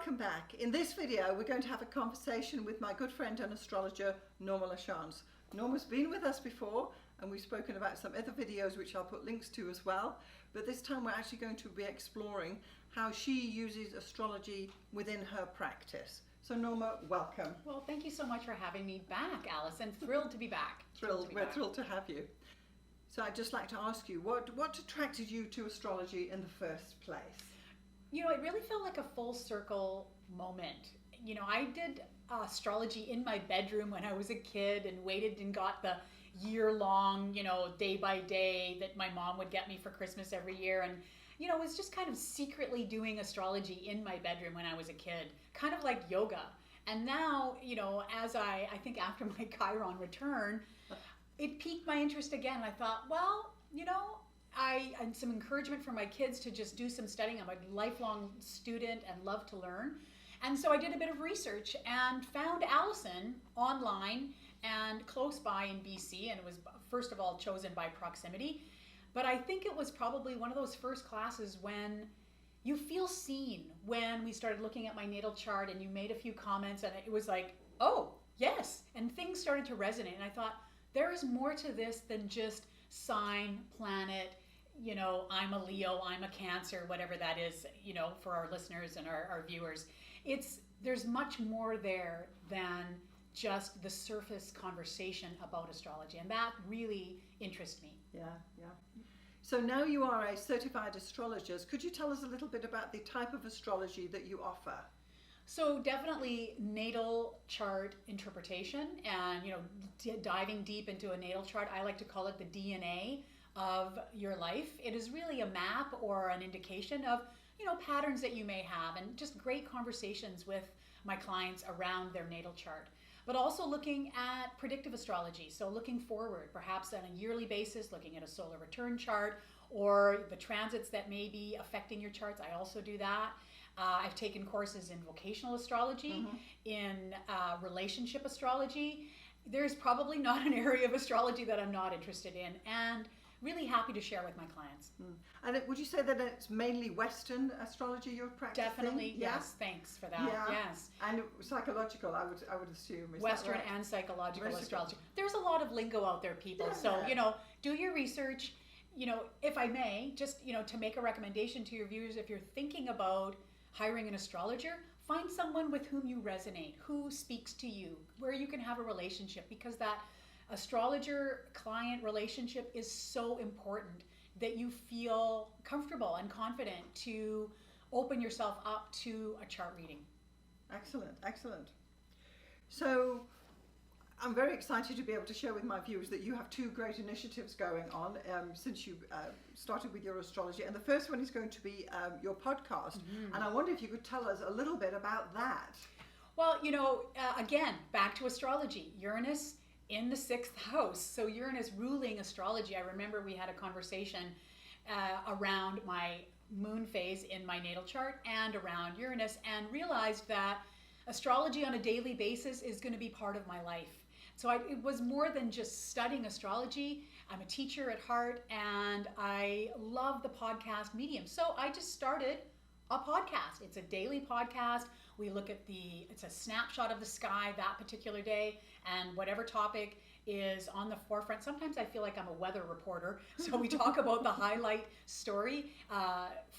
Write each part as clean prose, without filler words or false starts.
welcome back. In this video, we're going to have a conversation with my good friend and astrologer, Norma Lachance. Norma's been with us before, and we've spoken about some other videos which I'll put links to as well. But this time we're actually going to be exploring how she uses astrology within her practice. So Norma, welcome. Well, thank you so much for having me back, Alison. Thrilled to be back. We're thrilled to have you. So I'd just like to ask you, what attracted you to astrology in the first place? You know, it really felt like a full circle moment. You know, I did astrology in my bedroom when I was a kid and waited and got the year-long, day by day that my mom would get me for Christmas every year. And, was just kind of secretly doing astrology in my bedroom when I was a kid, kind of like yoga. And now, as I think after my Chiron return, it piqued my interest again. I thought, well, and some encouragement for my kids to just do some studying. I'm a lifelong student and love to learn. And so I did a bit of research and found Alison online and close by in BC. And it was, first of all, chosen by proximity. But I think it was probably one of those first classes when you feel seen, when we started looking at my natal chart and you made a few comments and it was like, oh, yes. And things started to resonate. And I thought, there is more to this than just sign, planet, I'm a Leo, I'm a Cancer, whatever that is, for our listeners and our viewers. There's much more there than just the surface conversation about astrology. And that really interests me. Yeah. So now you are a certified astrologer. Could you tell us a little bit about the type of astrology that you offer? So definitely natal chart interpretation and, diving deep into a natal chart. I like to call it the DNA of your life. It is really a map or an indication of, patterns that you may have, and just great conversations with my clients around their natal chart. But also looking at predictive astrology. So looking forward, perhaps on a yearly basis, looking at a solar return chart or the transits that may be affecting your charts. I also do that. I've taken courses in vocational astrology, in relationship astrology. There's probably not an area of astrology that I'm not interested in, and really happy to share with my clients. And would you say that it's mainly Western astrology you're practicing? Definitely, yes. Thanks for that. Yeah. Yes. And psychological, I would assume. Is Western that right? and psychological astrology. There's a lot of lingo out there, people. Yeah. So, do your research. If I may, just, to make a recommendation to your viewers, if you're thinking about hiring an astrologer, find someone with whom you resonate, who speaks to you, where you can have a relationship, because that astrologer-client relationship is so important that you feel comfortable and confident to open yourself up to a chart reading. Excellent. So I'm very excited to be able to share with my viewers that you have two great initiatives going on since you started with your astrology. And the first one is going to be your podcast. And I wonder if you could tell us a little bit about that. Well, again, back to astrology. Uranus in the 6th house. So Uranus ruling astrology. I remember we had a conversation around my moon phase in my natal chart and around Uranus, and realized that astrology on a daily basis is going to be part of my life. So it was more than just studying astrology. I'm a teacher at heart and I love the podcast medium. So I just started a podcast. It's a daily podcast. We look at it's a snapshot of the sky that particular day, and whatever topic is on the forefront. Sometimes I feel like I'm a weather reporter. So we talk about the highlight story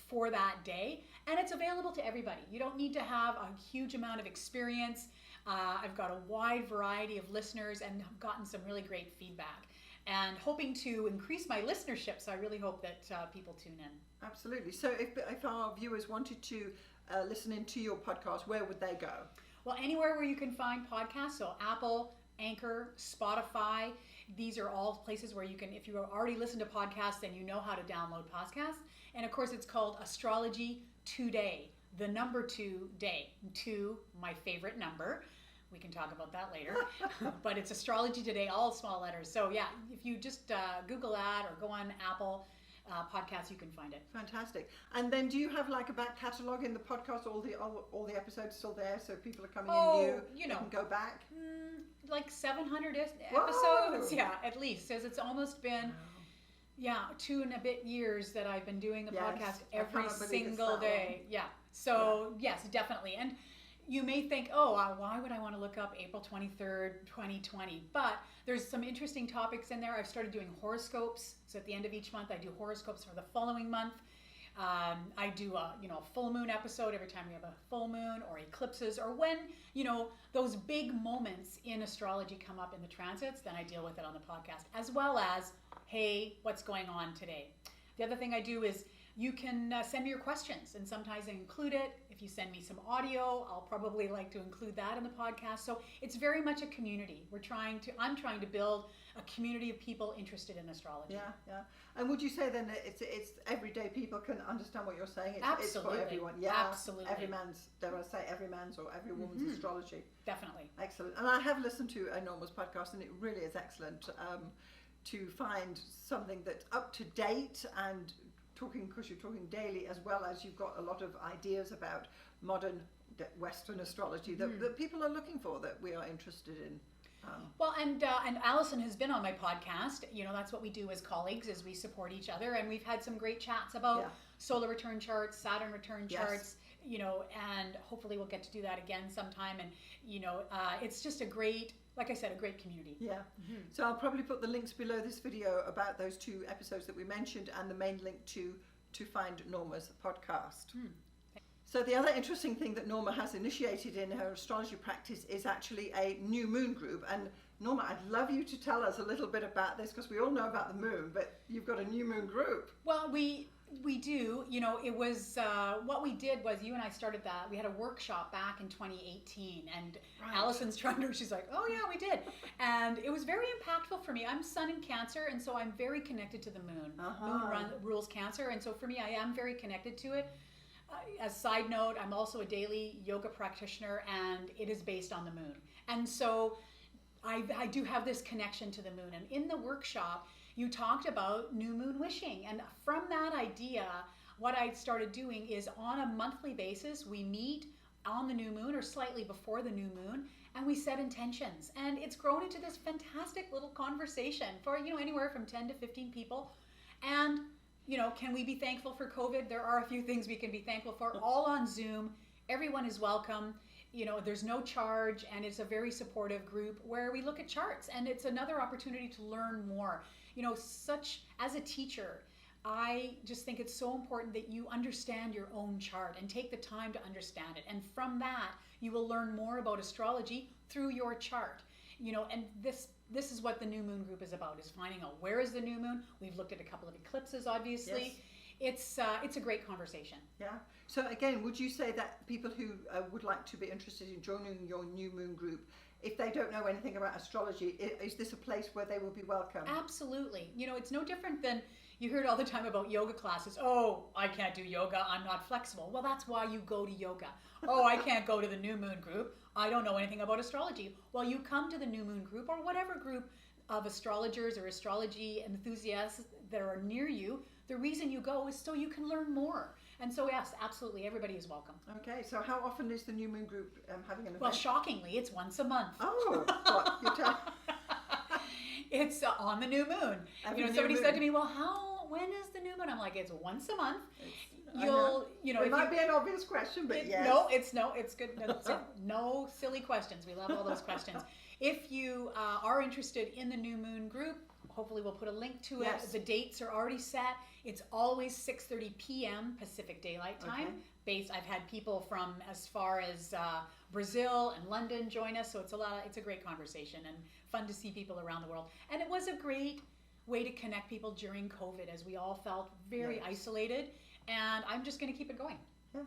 for that day, and it's available to everybody. You don't need to have a huge amount of experience. I've got a wide variety of listeners and have gotten some really great feedback, and hoping to increase my listenership. So I really hope that people tune in. Absolutely. So if our viewers wanted to listen into your podcast, where would they go? Well, anywhere where you can find podcasts. So Apple, Anchor, Spotify. These are all places where you can, if you already listen to podcasts, then you know how to download podcasts. And of course, it's called Astrology Today, the number 2 day. 2, my favorite number. We can talk about that later. But it's Astrology Today, all small letters. So yeah, if you just Google that or go on Apple podcasts, you can find it. Fantastic. And then do you have like a back catalogue in the podcast, all the episodes still there, so people are coming in new, they can go back? Like 700 episodes. Whoa. Yeah, at least, as it's almost been 2 and a bit years that I've been doing the podcast every single day. Yeah, So yes, definitely. And you may think, oh, why would I want to look up April 23rd, 2020? But there's some interesting topics in there. I've started doing horoscopes. So at the end of each month, I do horoscopes for the following month. I do a full moon episode every time we have a full moon or eclipses, or when those big moments in astrology come up in the transits, then I deal with it on the podcast, as well as, hey, what's going on today? The other thing I do is you can send me your questions, and sometimes I include it. If you send me some audio, I'll probably like to include that in the podcast. So it's very much a community. I'm trying to build a community of people interested in astrology. Yeah. And would you say then that it's everyday people can understand what you're saying? Absolutely. It's for everyone. Yeah, absolutely. Every man's or every woman's astrology. Definitely. Excellent. And I have listened to Norma's podcast, and it really is excellent to find something that's up to date and because you're talking daily, as well as you've got a lot of ideas about modern Western astrology that people are looking for, that we are interested in. Well, and Alison has been on my podcast. That's what we do as colleagues, is we support each other, and we've had some great chats about solar return charts, Saturn return charts, and hopefully we'll get to do that again sometime. And it's just a great, like I said, a great community. Yeah. Mm-hmm. So I'll probably put the links below this video about those 2 episodes that we mentioned, and the main link to find Norma's podcast. So the other interesting thing that Norma has initiated in her astrology practice is actually a new moon group. And Norma, I'd love you to tell us a little bit about this, because we all know about the moon, but you've got a new moon group. Well, we do. It was what we did was, you and I started that. We had a workshop back in 2018, and Alison's trying to. She's like, "Oh yeah, we did," and it was very impactful for me. I'm Sun in Cancer, and so I'm very connected to the moon. Moon rules Cancer, and so for me, I am very connected to it. As a side note, I'm also a daily yoga practitioner, and it is based on the moon. And so I do have this connection to the moon. And in the workshop, you talked about new moon wishing. And from that idea, what I started doing is, on a monthly basis, we meet on the new moon or slightly before the new moon, and we set intentions. And it's grown into this fantastic little conversation for, anywhere from 10 to 15 people. And can we be thankful for COVID? There are a few things we can be thankful for. All on Zoom. Everyone is welcome. There's no charge, and it's a very supportive group where we look at charts, and it's another opportunity to learn more. As a teacher, I just think it's so important that you understand your own chart and take the time to understand it. And from that, you will learn more about astrology through your chart. And this is what the new moon group is about, is finding out where is the new moon. We've looked at a couple of eclipses, obviously. Yes. It's a great conversation. Yeah. So again, would you say that people who would like to be interested in joining your new moon group, if they don't know anything about astrology, is this a place where they will be welcome? Absolutely. It's no different than, you hear it all the time about yoga classes. Oh, I can't do yoga, I'm not flexible. Well, that's why you go to yoga. Oh, I can't go to the new moon group, I don't know anything about astrology. Well, you come to the new moon group, or whatever group of astrologers or astrology enthusiasts that are near you. The reason you go is so you can learn more. And so yes, absolutely, everybody is welcome. Okay, so how often is the new moon group having an event? Well, shockingly, it's once a month. Oh, what? You tell. It's on the new moon. Somebody said to me, "Well, when is the new moon?" I'm like, "It's once a month." It might be an obvious question, but yes. No, it's good. No silly questions. We love all those questions. If you are interested in the new moon group, hopefully we'll put a link to it. Yes. The dates are already set. It's always 6:30 p.m. Pacific Daylight Time. Okay. I've had people from as far as Brazil and London join us, so it's a great conversation and fun to see people around the world. And it was a great way to connect people during COVID, as we all felt very isolated. And I'm just going to keep it going. Yeah.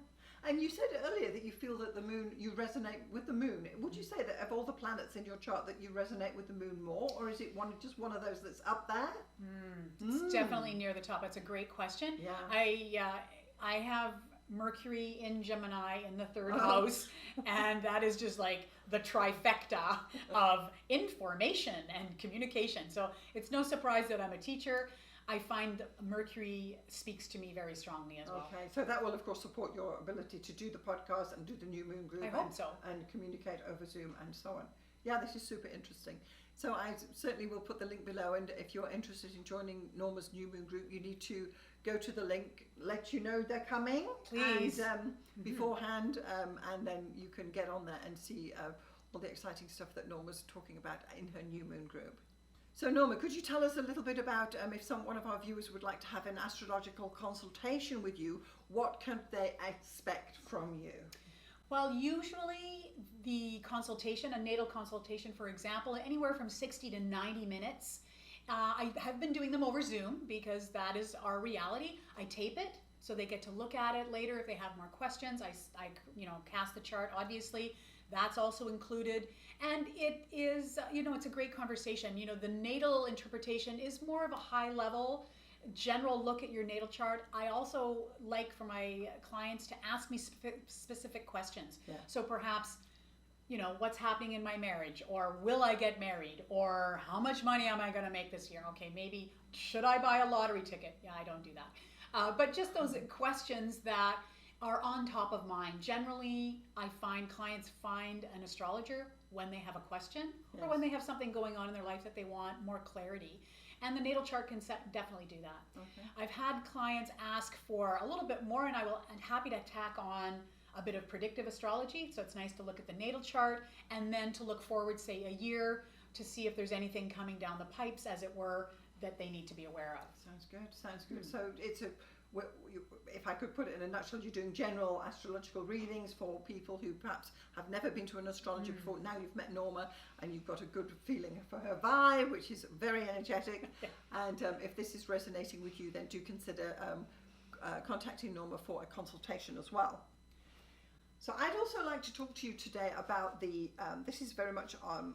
And you said earlier that you feel that you resonate with the moon. Would you say that of all the planets in your chart that you resonate with the moon more, or is it just one of those that's up there? It's definitely near the top. That's a great question. Yeah. I have Mercury in Gemini in the 3rd house, and that is just like the trifecta of information and communication. So it's no surprise that I'm a teacher. I find Mercury speaks to me very strongly as well. Okay, so that will of course support your ability to do the podcast and do the new moon group. I hope so. And communicate over Zoom and so on. Yeah, this is super interesting. So I certainly will put the link below, and if you're interested in joining Norma's new moon group, you need to go to the link, let you know they're coming. Please. And beforehand, and then you can get on there and see all the exciting stuff that Norma's talking about in her New Moon group. So Norma, could you tell us a little bit about if one of our viewers would like to have an astrological consultation with you, what can they expect from you? Well, usually the consultation, a natal consultation, for example, anywhere from 60 to 90 minutes. I have been doing them over Zoom because that is our reality. I tape it so they get to look at it later if they have more questions. I cast the chart, obviously. That's also included. And it is, it's a great conversation. The natal interpretation is more of a high level, general look at your natal chart. I also like for my clients to ask me specific questions. Yeah. So perhaps, what's happening in my marriage, or will I get married, or how much money am I going to make this year? Okay, maybe should I buy a lottery ticket? Yeah, I don't do that. But just those questions that are on top of mind. Generally, I find clients find an astrologer when they have a question or when they have something going on in their life that they want more clarity. And the natal chart can definitely do that. Okay. I've had clients ask for a little bit more, and I'm happy to tack on a bit of predictive astrology. So it's nice to look at the natal chart and then to look forward, say, a year to see if there's anything coming down the pipes, as it were, that they need to be aware of. Sounds good. So it's if I could put it in a nutshell, you're doing general astrological readings for people who perhaps have never been to an astrologer before. Now you've met Norma and you've got a good feeling for her vibe, which is very energetic. And if this is resonating with you, then do consider contacting Norma for a consultation as well. So I'd also like to talk to you today about this is very much on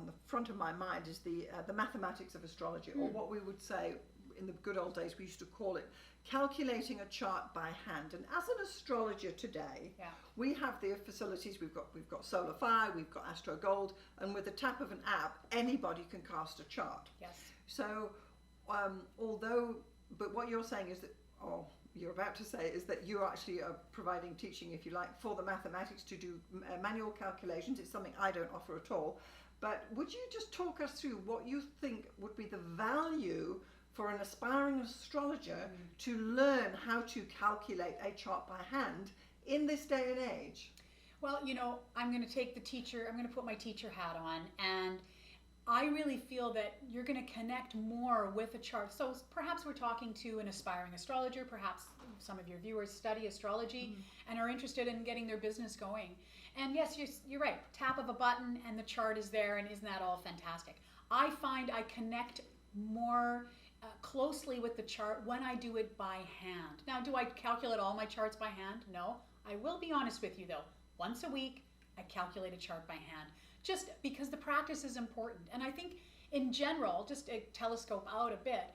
the front of my mind, is the mathematics of astrology, or what we would say in the good old days we used to call it calculating a chart by hand. And as an astrologer today, we have the facilities. We've got Solar5, we've got Astro Gold, and with the tap of an app, anybody can cast a chart. Yes. So, but what you're saying is that, you're about to say is that you actually are providing teaching, if you like, for the mathematics to do manual calculations. It's something I don't offer at all. But would you just talk us through what you think would be the value for an aspiring astrologer to learn how to calculate a chart by hand in this day and age? Well, I'm going to put my teacher hat on, and I really feel that you're going to connect more with a chart. So perhaps we're talking to an aspiring astrologer, perhaps some of your viewers study astrology and are interested in getting their business going. And yes, you're right, tap of a button and the chart is there, and isn't that all fantastic? I find I connect more closely with the chart when I do it by hand. Now, do I calculate all my charts by hand? No. I will be honest with you though. Once a week, I calculate a chart by hand, just because the practice is important. And I think in general, just to telescope out a bit,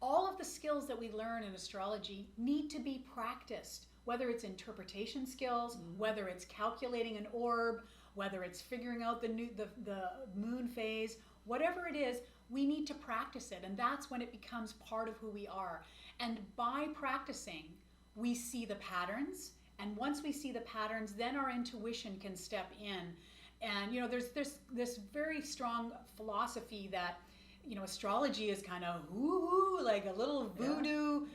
all of the skills that we learn in astrology need to be practiced, whether it's interpretation skills, whether it's calculating an orb, whether it's figuring out the moon phase, whatever it is, we need to practice it, and that's when it becomes part of who we are. And by practicing, we see the patterns, and once we see the patterns, then our intuition can step in. And there's this very strong philosophy that astrology is kind of woo-hoo, like a little voodoo,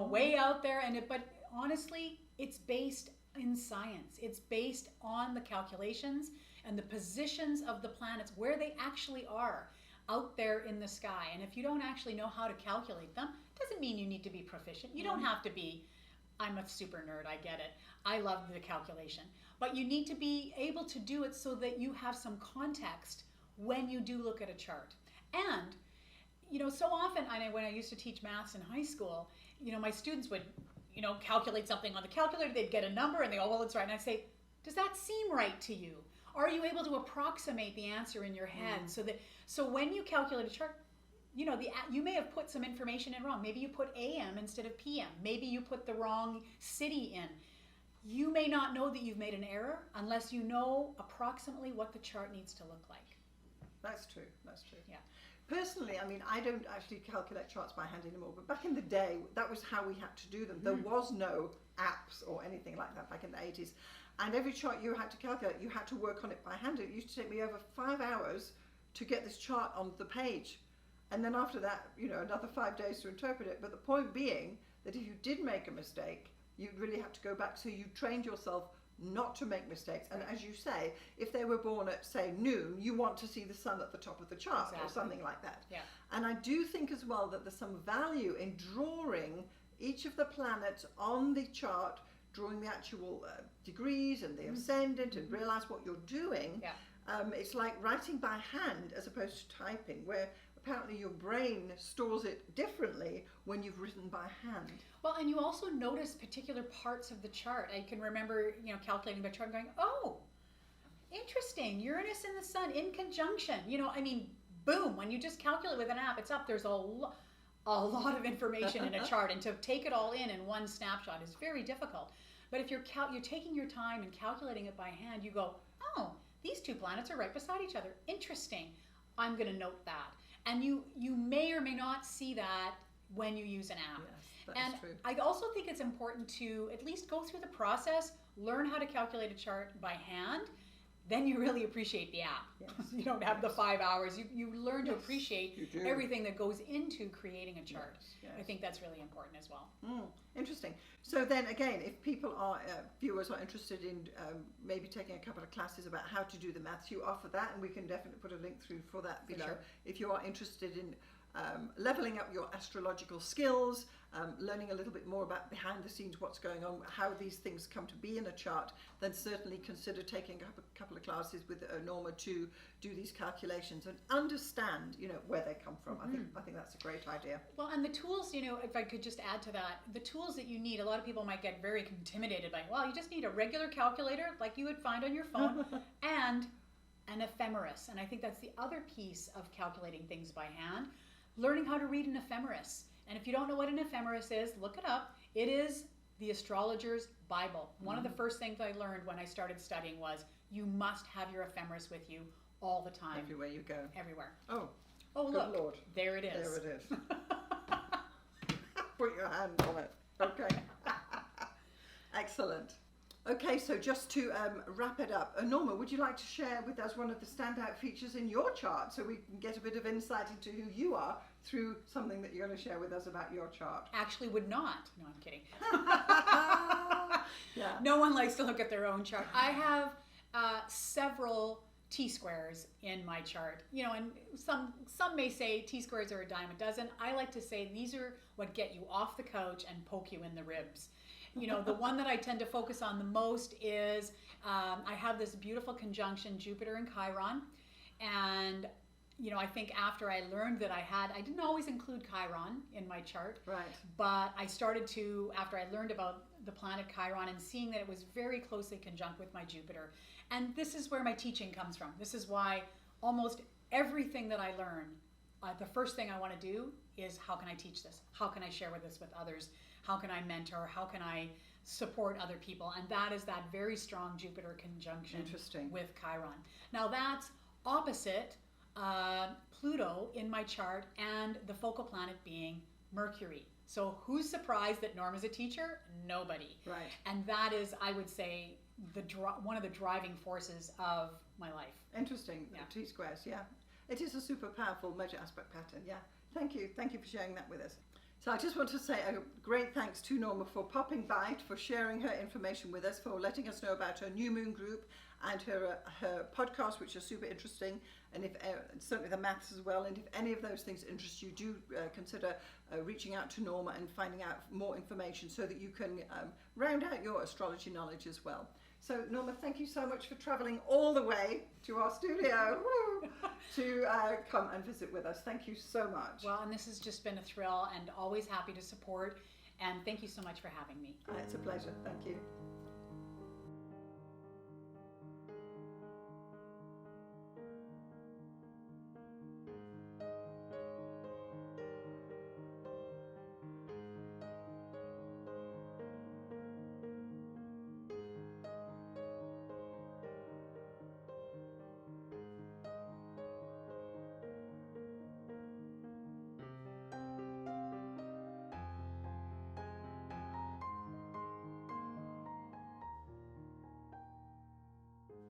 way out there, but honestly, it's based in science. It's based on the calculations and the positions of the planets, where they actually are out there in the sky. And if you don't actually know how to calculate them, it doesn't mean you need to be proficient. You don't have to be, I'm a super nerd, I get it. I love the calculation. But you need to be able to do it so that you have some context when you do look at a chart. And, so often, when I used to teach maths in high school, my students would, calculate something on the calculator, they'd get a number and they go, well, it's right. And I'd say, does that seem right to you? Are you able to approximate the answer in your head so when you calculate a chart, you may have put some information in wrong. Maybe you put AM instead of PM. Maybe you put the wrong city in. You may not know that you've made an error unless you know approximately what the chart needs to look like. That's true. Yeah. Personally, I don't actually calculate charts by hand anymore, but back in the day, that was how we had to do them. There was no apps or anything like that back in the 80s. And every chart you had to calculate, you had to work on it by hand. It used to take me over 5 hours to get this chart on the page. and then after that, another 5 days to interpret it. But the point being that if you did make a mistake, you'd really have to go back. So you trained yourself not to make mistakes. And as you say, if they were born at, say, noon, you want to see the sun at the top of the chart or something like that. Yeah. And I do think as well that there's some value in drawing each of the planets on the chart, drawing the actual degrees and the ascendant, and realize what you're doing. Yeah. It's like writing by hand as opposed to typing, where apparently your brain stores it differently when you've written by hand. Well, and you also notice particular parts of the chart. I can remember, calculating the chart and going, oh, interesting, Uranus and the sun in conjunction. Boom, when you just calculate with an app, it's up. There's a lot of information in a chart, and to take it all in one snapshot is very difficult. But if you're taking your time and calculating it by hand, you go, oh, these two planets are right beside each other. Interesting. I'm going to note that. And you may or may not see that when you use an app. Yes, that's true. I also think it's important to at least go through the process, learn how to calculate a chart by hand. Then you really appreciate the app. Yes. You don't have the 5 hours. You learn to appreciate you everything that goes into creating a chart. Yes. I think that's really important as well. Interesting. So then again, if people are, viewers are interested in maybe taking a couple of classes about how to do the maths, you offer that, and we can definitely put a link through for that below. Sure. If you are interested in leveling up your astrological skills, learning a little bit more about behind the scenes, what's going on, how these things come to be in a chart, then certainly consider taking a couple of classes with Norma to do these calculations and understand, where they come from. I think that's a great idea. Well, and the tools, if I could just add to that, the tools that you need, a lot of people might get very intimidated by, well, you just need a regular calculator like you would find on your phone and an ephemeris. And I think that's the other piece of calculating things by hand, learning how to read an ephemeris. And if you don't know what an ephemeris is, look it up. It is the astrologer's Bible. One of the first things I learned when I started studying was you must have your ephemeris with you all the time. Everywhere you go. Everywhere. Oh, look. Lord. There it is. There it is. Put your hand on it. Okay. Excellent. Okay, so just to wrap it up, Norma, would you like to share with us one of the standout features in your chart so we can get a bit of insight into who you are through something that you're going to share with us about your chart? Actually would not. No, I'm kidding. Yeah. No one likes to look at their own chart. I have several T-squares in my chart. And some may say T-squares are a dime a dozen. I like to say these are what get you off the couch and poke you in the ribs. The one that I tend to focus on the most is I have this beautiful conjunction Jupiter and Chiron, and I think after I learned that I didn't always include Chiron in my chart, Right. but I started to, after I learned about the planet Chiron and seeing that it was very closely conjunct with my Jupiter, and this is where my teaching comes from. This is why almost everything that I learn, the first thing I want to do is how can I teach this? How can I share this with others? How can I mentor? How can I support other people? And that is that very strong Jupiter conjunction with Chiron. Now that's opposite Pluto in my chart and the focal planet being Mercury. So who's surprised that Norma's a teacher? Nobody. Right. And that is, I would say, one of the driving forces of my life. Interesting. Yeah. T-squares, yeah. It is a super powerful measure aspect pattern, yeah. Thank you for sharing that with us. So I just want to say a great thanks to Norma for popping by, for sharing her information with us, for letting us know about her New Moon group and her podcast, which are super interesting, and if certainly the maths as well. And if any of those things interest you, do consider reaching out to Norma and finding out more information so that you can round out your astrology knowledge as well. So Norma, thank you so much for travelling all the way to our studio to come and visit with us. Thank you so much. Well, and this has just been a thrill, and always happy to support. And thank you so much for having me. It's a pleasure. Thank you.